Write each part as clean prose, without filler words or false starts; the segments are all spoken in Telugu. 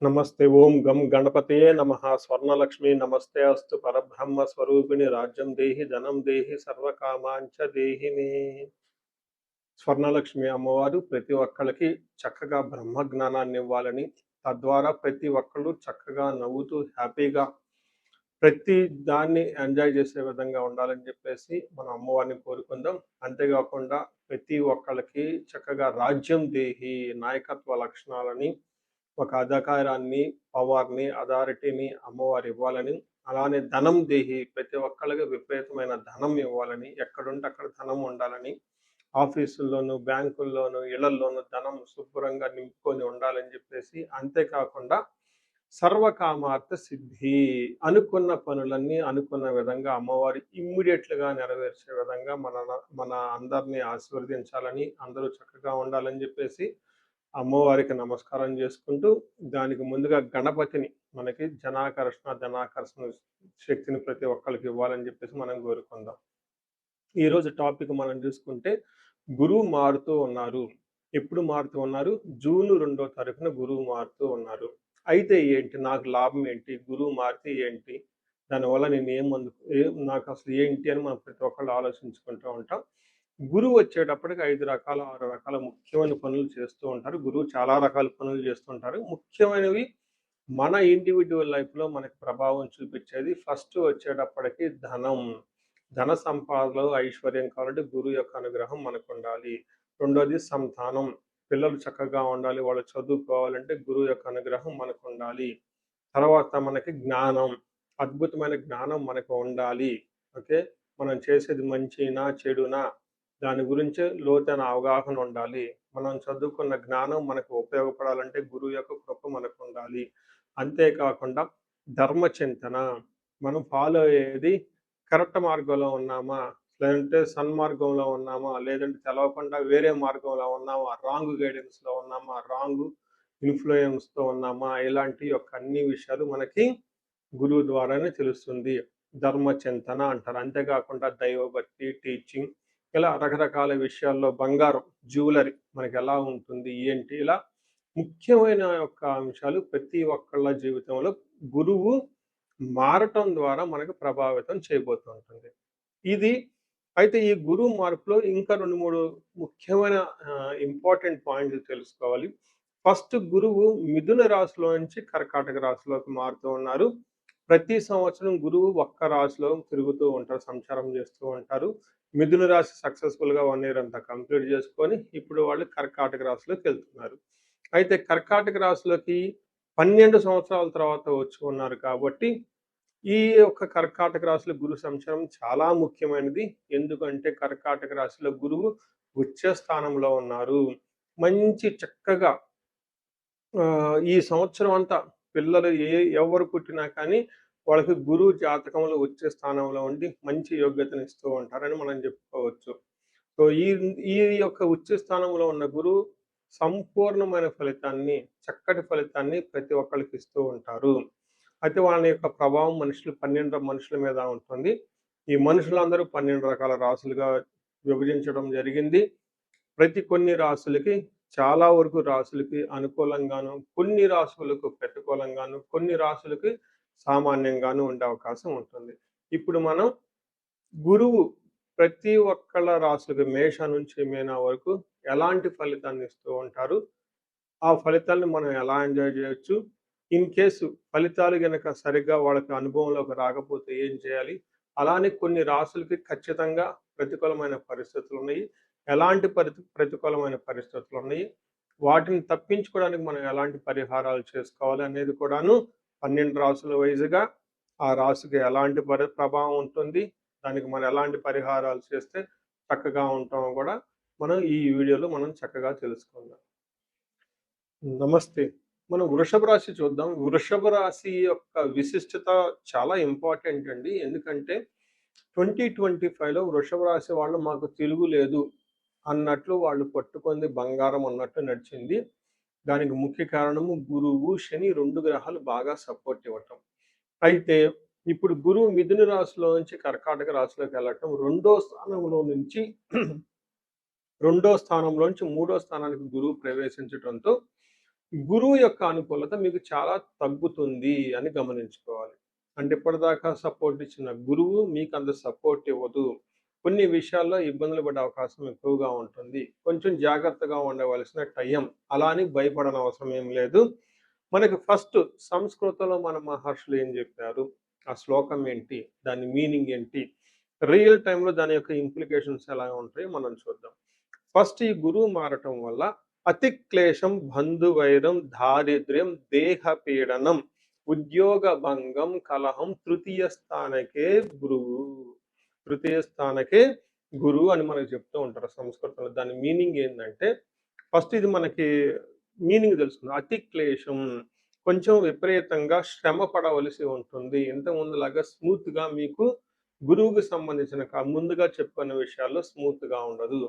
నమస్తే ఓం గం గణపతయే నమః స్వర్ణలక్ష్మి నమస్తే అస్తు పరబ్రహ్మ స్వరూపిణి రాజ్యం దేహి ధనం దేహి సర్వకామాంచ దేహి మే. స్వర్ణలక్ష్మి అమ్మవారు ప్రతి ఒక్కళ్ళకి చక్కగా బ్రహ్మ జ్ఞానాన్ని ఇవ్వాలని, తద్వారా ప్రతి ఒక్కళ్ళు చక్కగా నవ్వుతూ హ్యాపీగా ప్రతి దాన్ని ఎంజాయ్ చేసే విధంగా ఉండాలని చెప్పేసి మనం అమ్మవారిని కోరుకుందాం. అంతేకాకుండా ప్రతి ఒక్కళ్ళకి చక్కగా రాజ్యం దేహి నాయకత్వ లక్షణాలని, ఒక అధికారాన్ని, పవర్‌ని, అథారిటీని అమ్మవారు ఇవ్వాలని, అలానే ధనం దేహి ప్రతి ఒక్కళ్ళకి విపరీతమైన ధనం ఇవ్వాలని, ఎక్కడుంటే అక్కడ ధనం ఉండాలని, ఆఫీసుల్లోనూ, బ్యాంకుల్లోనూ, ఇళ్లల్లోనూ ధనం శుభ్రంగా నింపుకొని ఉండాలని చెప్పేసి, అంతేకాకుండా సర్వకామార్థ సిద్ధి అనుకున్న పనులన్నీ అనుకున్న విధంగా అమ్మవారు ఇమ్మీడియట్‌గా నెరవేర్చే విధంగా మన అందరిని ఆశీర్వదించాలని, అందరూ చక్కగా ఉండాలని చెప్పేసి అమ్మవారికి నమస్కారం చేసుకుంటూ, దానికి ముందుగా గణపతిని మనకి జనాకర్షణ, ధనాకర్షణ శక్తిని ప్రతి ఒక్కళ్ళకి ఇవ్వాలని చెప్పేసి మనం కోరుకుందాం. ఈరోజు టాపిక్ మనం చూసుకుంటే గురువు మారుతూ ఉన్నారు. ఎప్పుడు మారుతూ ఉన్నారు? జూన్ 2వ తారీఖున గురువు మారుతూ ఉన్నారు. అయితే ఏంటి? నాకు లాభం ఏంటి? గురువు మారితే ఏంటి? దానివల్ల నేను నాకు అసలు ఏంటి అని మనం ప్రతి ఒక్కళ్ళు ఆలోచించుకుంటూ ఉంటాం. గురువు వచ్చేటప్పటికి 5 రకాల, 6 రకాల ముఖ్యమైన పనులు చేస్తూ ఉంటారు. గురువు చాలా రకాల పనులు చేస్తుంటారు. ముఖ్యమైనవి మన ఇండివిడ్యువల్ లైఫ్‌లో మనకి ప్రభావం చూపించేది ఫస్ట్ వచ్చేటప్పటికి ధనం. ధన సంపాదనలో ఐశ్వర్యం కావాలంటే గురువు యొక్క అనుగ్రహం మనకుండాలి. రెండోది సంతానం. పిల్లలు చక్కగా ఉండాలి, వాళ్ళు చదువుకోవాలంటే గురువు యొక్క అనుగ్రహం మనకుండాలి. తర్వాత మనకి జ్ఞానం. అద్భుతమైన జ్ఞానం మనకు ఉండాలి. ఓకే. మనం చేసేది మంచినా, చెడునా దాని గురించి లోతైన అవగాహన ఉండాలి. మనం చదువుకున్న జ్ఞానం మనకు ఉపయోగపడాలంటే గురువు యొక్క కృప మనకుండాలి. అంతేకాకుండా ధర్మచింతన. మనం ఫాలో అయ్యేది కరెక్ట్ మార్గంలో ఉన్నామా? లేదంటే సన్మార్గంలో ఉన్నామా? లేదంటే తెలవకుండా వేరే మార్గంలో ఉన్నామా? రాంగ్ గైడెన్స్‌లో ఉన్నామా? రాంగ్ ఇన్‌ఫ్లూయెన్స్‌తో ఉన్నామా? ఇలాంటి యొక్క అన్ని విషయాలు మనకి గురువు ద్వారానే తెలుస్తుంది. ధర్మచింతన అంటారు. అంతేకాకుండా దైవభక్తి, టీచింగ్ ఇలా రకరకాల విషయాల్లో బంగారం, జ్యువెలరీ మనకెలా ఉంటుంది? ఏంటి? ఇలా ముఖ్యమైన యొక్క అంశాలు ప్రతి ఒక్కళ్ళ జీవితంలో గురువు మారటం ద్వారా మనకు ప్రభావితం చేయబోతూ ఉంటుంది. ఇది అయితే ఈ గురువు మార్పులో ఇంకా 2, 3 ముఖ్యమైన ఇంపార్టెంట్ పాయింట్లు తెలుసుకోవాలి. ఫస్ట్ గురువు మిథున రాశిలో నుంచి కర్కాటక రాశిలోకి మారుతూ ఉన్నారు. ప్రతి సంవత్సరం గురువు ఒక్క రాశిలో తిరుగుతూ ఉంటారు, సంచారం చేస్తూ ఉంటారు. మిథున రాశి సక్సెస్‌ఫుల్‌గా 1 ఇయర్ అంతా కంప్లీట్ చేసుకొని ఇప్పుడు వాళ్ళు కర్కాటక రాశిలోకి వెళ్తున్నారు. అయితే కర్కాటక రాశిలోకి 12 సంవత్సరాల తర్వాత వచ్చి ఉన్నారు కాబట్టి ఈ యొక్క కర్కాటక రాశిలో గురు సంచారం చాలా ముఖ్యమైనది. ఎందుకంటే కర్కాటక రాశిలో గురువు ఉచ్చ స్థానంలో ఉన్నారు. మంచి చక్కగా ఈ సంవత్సరం అంతా పిల్లలు ఎవరు పుట్టినా కానీ వాళ్ళకి గురువు జాతకంలో ఉచ్చ స్థానంలో ఉండి మంచి యోగ్యతనిస్తూ ఉంటారని మనం చెప్పుకోవచ్చు. సో, ఈ ఈ యొక్క ఉచ్చ స్థానంలో ఉన్న గురువు సంపూర్ణమైన ఫలితాన్ని, చక్కటి ఫలితాన్ని ప్రతి ఒక్కళ్ళకి ఇస్తూ ఉంటారు. అయితే వాళ్ళ యొక్క ప్రభావం 12 మనుషుల మీద ఉంటుంది. ఈ మనుషులందరూ 12 రకాల రాసులుగా విభజించడం జరిగింది. కొన్ని రాసులకి చాలా వరకు రాసులకి అనుకూలంగాను, కొన్ని రాసులకు ప్రతికూలంగాను, కొన్ని రాసులకి సామాన్యంగాను ఉండే అవకాశం ఉంటుంది. ఇప్పుడు మనం గురువు ప్రతి ఒక్కళ్ళ రాసులకి మేష నుంచి మీన వరకు ఎలాంటి ఫలితాన్ని ఇస్తూ ఉంటారు? ఆ ఫలితాలను మనం ఎలా ఎంజాయ్ చేయొచ్చు? ఇన్ కేసు ఫలితాలు గనక సరిగ్గా వాళ్ళకి అనుభవంలోకి రాకపోతే ఏం చేయాలి? అలానే కొన్ని రాసులకి ఖచ్చితంగా ప్రతికూలమైన పరిస్థితులున్నాయి. ఎలాంటి ప్రతికూలమైన పరిస్థితులున్నాయి? వాటిని తప్పించుకోవడానికి మనం ఎలాంటి పరిహారాలు చేసుకోవాలి అనేది కూడాను 12 రాసుల వైస్‌గా ఆ రాశికి ఎలాంటి ప్రభావం ఉంటుంది? దానికి మనం ఎలాంటి పరిహారాలు చేస్తే చక్కగా ఉంటామో కూడా మనం ఈ వీడియోలో మనం చక్కగా తెలుసుకుందాం. నమస్తే. మనం వృషభ రాశి చూద్దాం. వృషభ రాశి యొక్క విశిష్టత చాలా ఇంపార్టెంట్ అండి. ఎందుకంటే 2025లో వృషభ రాశి వాళ్ళు మాకు తిరుగులేదు అన్నట్లు వాళ్ళు పట్టుకుంది బంగారం అన్నట్టు నడిచింది. దానికి ముఖ్య కారణము గురువు, శని 2 గ్రహాలు బాగా సపోర్ట్ ఇవ్వటం. అయితే ఇప్పుడు గురువు మిథున రాశిలో నుంచి కర్కాటక రాశిలోకి వెళ్ళటం, రెండో స్థానంలో నుంచి మూడో స్థానానికి గురువు ప్రవేశించటంతో గురువు యొక్క అనుకూలత మీకు చాలా తగ్గుతుంది అని గమనించుకోవాలి. అంటే ఇప్పటిదాకా సపోర్ట్ ఇచ్చిన గురువు మీకంత సపోర్ట్ ఇవ్వదు. కొన్ని విషయాల్లో ఇబ్బందులు పడే అవకాశం ఎక్కువగా ఉంటుంది. కొంచెం జాగ్రత్తగా ఉండవలసిన టైం. అలా అని భయపడనవసరం ఏం లేదు. మనకి ఫస్ట్ సంస్కృతంలో మన మహర్షులు ఏం చెప్పారు? ఆ శ్లోకం ఏంటి? దాని మీనింగ్ ఏంటి? రియల్ టైమ్‌లో దాని యొక్క ఇంప్లికేషన్స్ ఎలా ఉంటాయో మనం చూద్దాం. ఫస్ట్ ఈ గురువు మారటం వల్ల అతిక్లేశం, బంధువైరం, దారిద్ర్యం, దేహ పీడనం, ఉద్యోగ భంగం, కలహం తృతీయ స్థానకే గురువు. తృతీయ స్థానకే గురువు అని మనకు చెప్తూ ఉంటారు సంస్కృతంలో. దాని మీనింగ్ ఏందంటే ఫస్ట్ ఇది మనకి మీనింగ్ తెలుసుకుందాం. అతిక్లేశం కొంచెం విపరీతంగా శ్రమ పడవలసి ఉంటుంది. ఇంతకుముందులాగా స్మూత్‌గా మీకు గురువుకి సంబంధించిన ముందుగా చెప్పుకున్న విషయాల్లో స్మూత్‌గా ఉండదు.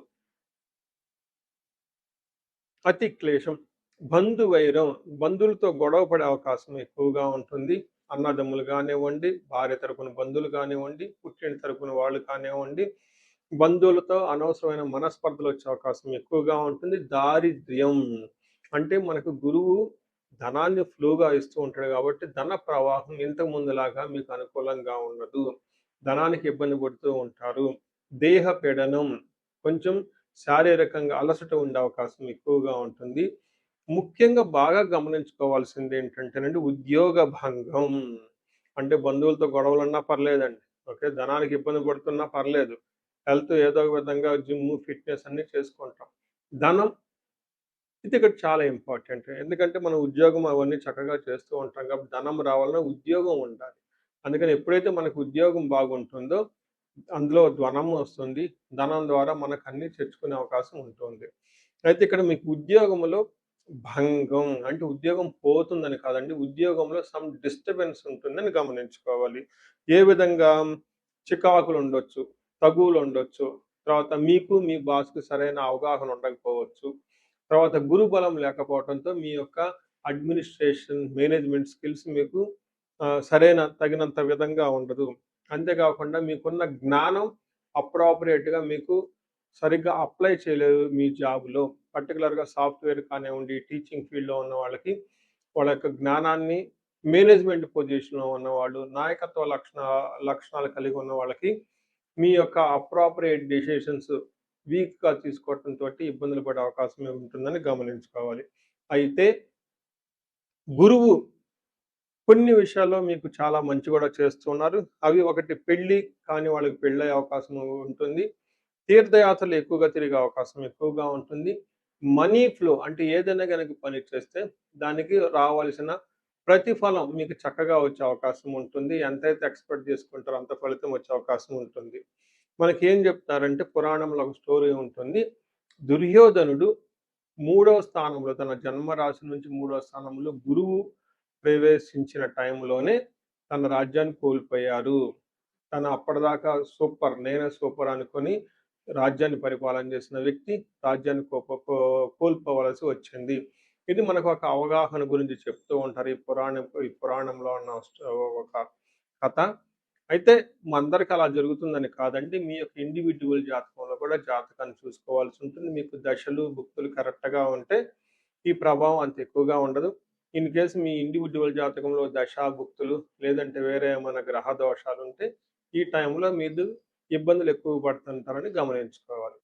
అతి క్లేశం. బంధువైరం, బంధువులతో గొడవ పడే అవకాశం ఎక్కువగా ఉంటుంది. అన్నదమ్ములు గానివ్వండి, భార్య తరపున బంధువులు కానివ్వండి, పుట్టింటి తరపున వాళ్ళు కానివ్వండి, బంధువులతో అనవసరమైన మనస్పర్ధలు వచ్చే అవకాశం ఎక్కువగా ఉంటుంది. దారిద్ర్యం అంటే మనకు గురువు ధనాన్ని ఫ్లోగా ఇస్తూ ఉంటాడు కాబట్టి ధన ప్రవాహం ఇంతకు ముందులాగా మీకు అనుకూలంగా ఉండదు. ధనానికి ఇబ్బంది పడుతూ ఉంటారు. దేహ పీడనం కొంచెం శారీరకంగా అలసట ఉండే అవకాశం ఎక్కువగా ఉంటుంది. ముఖ్యంగా బాగా గమనించుకోవాల్సింది ఏంటంటేనండి ఉద్యోగ భంగం. అంటే బంధువులతో గొడవలున్నా పర్లేదండి. ఓకే. ధనానికి ఇబ్బంది పడుతున్నా పర్లేదు. హెల్త్ ఏదో ఒక విధంగా జిమ్, ఫిట్‌నెస్ అన్నీ చేసుకుంటాం. ధనం ఇది ఇక్కడ చాలా ఇంపార్టెంట్. ఎందుకంటే మనం ఉద్యోగం అవన్నీ చక్కగా చేస్తూ ఉంటాం కాబట్టి ధనం రావాలన్నా ఉద్యోగం ఉండాలి. అందుకని ఎప్పుడైతే మనకు ఉద్యోగం బాగుంటుందో అందులో ధనం వస్తుంది. ధనం ద్వారా మనకు అన్నీ తెచ్చుకునే అవకాశం ఉంటుంది. అయితే ఇక్కడ మీకు ఉద్యోగంలో భంగం అంటే ఉద్యోగం పోతుందని కాదండి. ఉద్యోగంలో సమ్ డిస్టర్బెన్స్ ఉంటుందని గమనించుకోవాలి. ఏ విధంగా చికాకులుండొచ్చు, తగువులుండొచ్చు. తర్వాత మీకు మీ బాస్‌కి సరైన అవగాహన ఉండకపోవచ్చు. తర్వాత గురుబలం లేకపోవటంతో మీ యొక్క అడ్మినిస్ట్రేషన్, మేనేజ్‌మెంట్ స్కిల్స్ మీకు సరైన తగినంత విధంగా ఉండదు. అంతేకాకుండా మీకున్న జ్ఞానం అప్రాపరియేట్‌గా మీకు సరిగ్గా అప్లై చేయలేదు మీ జాబ్‌లో. పర్టిక్యులర్‌గా సాఫ్ట్‌వేర్ కానివ్వండి, టీచింగ్ ఫీల్డ్‌లో ఉన్న వాళ్ళకి వాళ్ళ యొక్క జ్ఞానాన్ని మేనేజ్‌మెంట్ పొజిషన్‌లో ఉన్నవాళ్ళు, నాయకత్వ లక్షణాలు కలిగి ఉన్న వాళ్ళకి మీ యొక్క అప్రాపరియేట్ డెసిషన్స్ వీక్‌గా తీసుకోవటంతోటి ఇబ్బందులు పడే అవకాశం ఉంటుందని గమనించుకోవాలి. అయితే గురువు కొన్ని విషయాల్లో మీకు చాలా మంచి కూడా చేస్తున్నారు. అవి ఒకటి పెళ్లి కాని వాళ్ళకి పెళ్ళయ్యే అవకాశం ఉంటుంది. తీర్థయాత్రలు ఎక్కువగా తిరిగే అవకాశం ఎక్కువగా ఉంటుంది. మనీ ఫ్లో అంటే ఏదైనా గనక పని చేస్తే దానికి రావాల్సిన ప్రతిఫలం మీకు చక్కగా వచ్చే అవకాశం ఉంటుంది. ఎంతైతే ఎక్స్‌పెక్ట్ చేసుకుంటారో అంత ఫలితం వచ్చే అవకాశం ఉంటుంది. మనకేం చెప్తారంటే పురాణంలో ఒక స్టోరీ ఉంటుంది. దుర్యోధనుడు మూడవ స్థానంలో తన జన్మరాశి నుంచి మూడవ స్థానంలో గురువు ప్రవేశించిన టైంలోనే తన రాజ్యాన్ని కోల్పోయారు. తను అప్పటిదాకా సూపర్. నేనే సూపర్ అనుకోని రాజ్యాన్ని పరిపాలన చేసిన వ్యక్తి రాజ్యాన్ని కోల్పోవలసి వచ్చింది. ఇది మనకు ఒక అవగాహన గురించి చెప్తూ ఉంటారు. ఈ పురాణంలో ఉన్న ఒక కథ. అయితే అందరికి అలా జరుగుతుందని కాదండి. మీ యొక్క ఇండివిడ్యువల్ జాతకంలో కూడా జాతకాన్ని చూసుకోవాల్సి ఉంటుంది. మీకు దశలు, భుక్తులు కరెక్ట్‌గా ఉంటే ఈ ప్రభావం అంత ఎక్కువగా ఉండదు. ఇన్ కేస్ మీ ఇండివిడ్యువల్ జాతకంలో దశ, భుక్తులు లేదంటే వేరే ఏమైనా గ్రహ దోషాలుంటే ఈ టైంలో మీరు ఇబ్బందులు ఎక్కువ పడుతుంటారని గమనించుకోవాలి.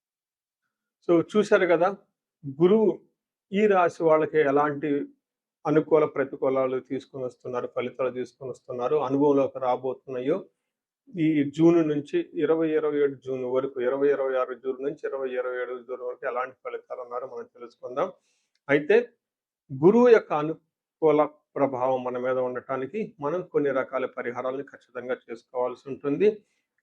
సో, చూశారు గదా! గురువు ఈ రాశి వాళ్ళకి ఎలాంటి అనుకూల, ప్రతికూలాలు తీసుకొనొస్తున్నారు, ఫలితాలు తీసుకొనొస్తున్నారు, అనుభవంలోకి రాబోతున్నాయో ఈ జూన్ నుంచి 2027 జూన్ వరకు, 2026 జూన్ నుంచి 2027 జూన్ వరకు ఎలాంటి ఫలితాలున్నారో మనం తెలుసుకుందాం. అయితే గురువు యొక్క అనుకూల ప్రభావం మన మీద ఉండటానికి మనం కొన్ని రకాల పరిహారాలను ఖచ్చితంగా చేసుకోవాల్సి ఉంటుంది.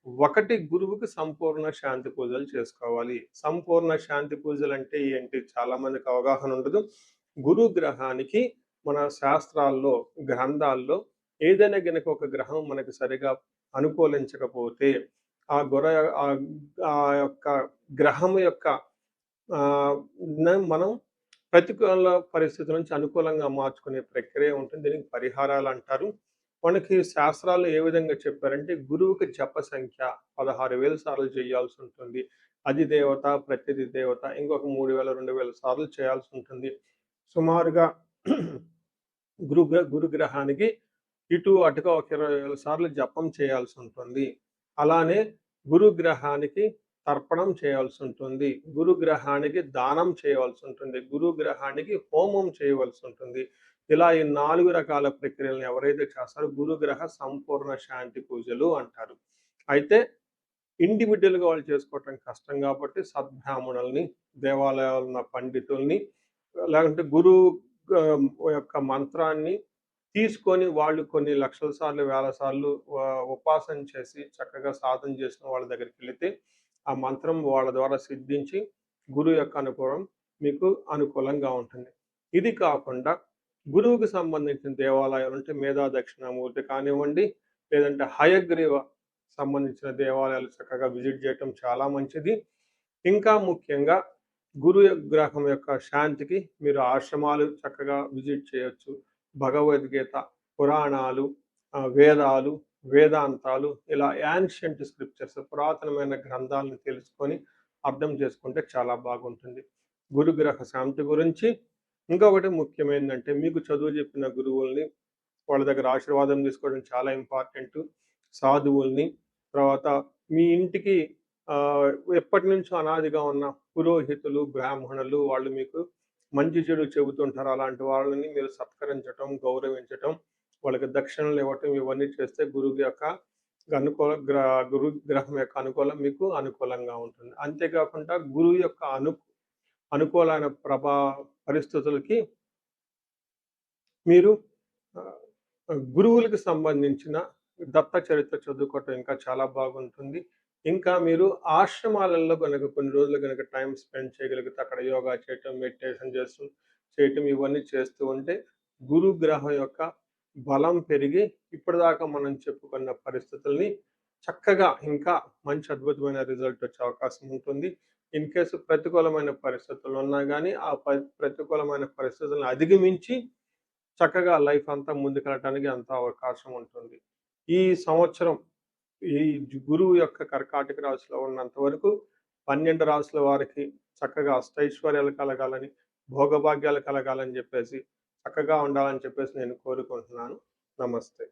ఒకటి గురువుకి సంపూర్ణ శాంతి పూజలు చేసుకోవాలి. సంపూర్ణ శాంతి పూజలు అంటే ఏంటి? చాలా మందికి అవగాహన ఉండదు. గురు గ్రహానికి మన శాస్త్రాల్లో, గ్రంథాల్లో ఏదైనా గనక ఒక గ్రహం మనకి సరిగా అనుకూలించకపోతే ఆ గుర ఆహ్, ఆ యొక్క గ్రహం యొక్క ఆహ్, మనం ప్రతికూల పరిస్థితుల నుంచి అనుకూలంగా మార్చుకునే ప్రక్రియ ఉంటుంది. దీనికి పరిహారాలంటారు. మనకి శాస్త్రాల్లో ఏ విధంగా చెప్పారంటే, గురువుకి జప సంఖ్య 16,000 సార్లు చేయాల్సుంటుంది. అధిదేవత, ప్రత్యధి దేవత ఇంకొక 3,000, 2,000 సార్లు చేయాల్సుంటుంది. సుమారుగా గురుగ్రహానికి ఇటు అటుగా ఒక 20 సార్లు జపం చేయాల్సి ఉంటుంది. అలానే గురుగ్రహానికి తర్పణం చేయాల్సి ఉంటుంది. గురుగ్రహానికి దానం చేయవలసి ఉంటుంది. గురుగ్రహానికి హోమం చేయవలసి ఉంటుంది. ఇలా ఈ 4 రకాల ప్రక్రియలను ఎవరైతే చేస్తారో గురుగ్రహ సంపూర్ణ శాంతి పూజలు అంటారు. అయితే ఇండివిడ్యువల్‌గా వాళ్ళు చేసుకోవటం కష్టం కాబట్టి సద్బ్రాహ్మణుల్ని, దేవాలయాల్లో ఉన్న పండితుల్ని, లేకుంటే ఆహ్, యొక్క మంత్రాన్ని తీసుకొని వాళ్ళు కొన్ని లక్షల సార్లు, వేల సార్లు ఉపాసన చేసి చక్కగా సాధన చేసిన వాళ్ళ దగ్గరికెళితే ఆ మంత్రం వాళ్ళ ద్వారా సిద్ధించి గురువు యొక్క అనుగ్రహం మీకు అనుకూలంగా ఉంటుంది. ఇది కాకుండా గురువుకి సంబంధించిన దేవాలయాలు అంటే మేధా దక్షిణామూర్తి కానివ్వండి, లేదంటే హయగ్రీవ సంబంధించిన దేవాలయాలు చక్కగా విజిట్ చేయటం చాలా మంచిది. ఇంకా ముఖ్యంగా గురు గ్రహం యొక్క శాంతికి మీరు ఆశ్రమాలు చక్కగా విజిట్ చేయొచ్చు. భగవద్గీత, పురాణాలు, వేదాలు, వేదాంతాలు ఇలా యాన్షియంట్ స్క్రిప్చర్స్ పురాతనమైన గ్రంథాలను తెలుసుకొని అర్థం చేసుకుంటే చాలా బాగుంటుంది. గురుగ్రహ శాంతి గురించి ఇంకొకటి ముఖ్యమైనదంటే మీకు చదువు చెప్పిన గురువుల్ని వాళ్ళ దగ్గర ఆశీర్వాదం తీసుకోవడం చాలా ఇంపార్టెంటు. సాధువుల్ని, తర్వాత మీ ఇంటికి ఆహ్, ఎప్పటినుంచో అనాదిగా ఉన్న పురోహితులు, బ్రాహ్మణులు వాళ్ళు మీకు మంచి చెడు చెబుతుంటారు. అలాంటి వాళ్ళని మీరు సత్కరించటం, గౌరవించటం, వాళ్ళకి దక్షిణలు ఇవ్వటం ఇవన్నీ చేస్తే గురువు యొక్క అనుకూల గురు గ్రహం యొక్క అనుకూలం మీకు అనుకూలంగా ఉంటుంది. అంతేకాకుండా గురువు యొక్క అనుకూలమైన పరిస్థితులకి మీరు గురువులకు సంబంధించిన దత్త చరిత్ర చదువుకోవటం ఇంకా చాలా బాగుంటుంది. ఇంకా మీరు ఆశ్రమాలలో గనక కొన్ని రోజులు గనక టైం స్పెండ్ చేయగలిగితే అక్కడ యోగా చేయటం, మెడిటేషన్ చేయటం ఇవన్నీ చేస్తూ ఉంటే గురుగ్రహం యొక్క బలం పెరిగి ఇప్పటిదాకా మనం చెప్పుకున్న పరిస్థితుల్ని చక్కగా ఇంకా మంచి అద్భుతమైన రిజల్ట్ వచ్చే అవకాశం ఉంటుంది. ఇన్ కేస్ ప్రతికూలమైన పరిస్థితులు ఉన్నా గానీ ఆ ప్రతికూలమైన పరిస్థితులను అధిగమించి చక్కగా లైఫ్ అంతా ముందుకెళ్ళటానికి అంత అవకాశం ఉంటుంది. ఈ సంవత్సరం ఈ గురువు యొక్క కర్కాటక రాశిలో ఉన్నంత వరకు 12 రాశుల వారికి చక్కగా అష్టైశ్వర్యాలు కలగాలని, భోగభాగ్యాలు కలగాలని చెప్పేసి, చక్కగా ఉండాలని చెప్పేసి నేను కోరుకుంటున్నాను. నమస్తే.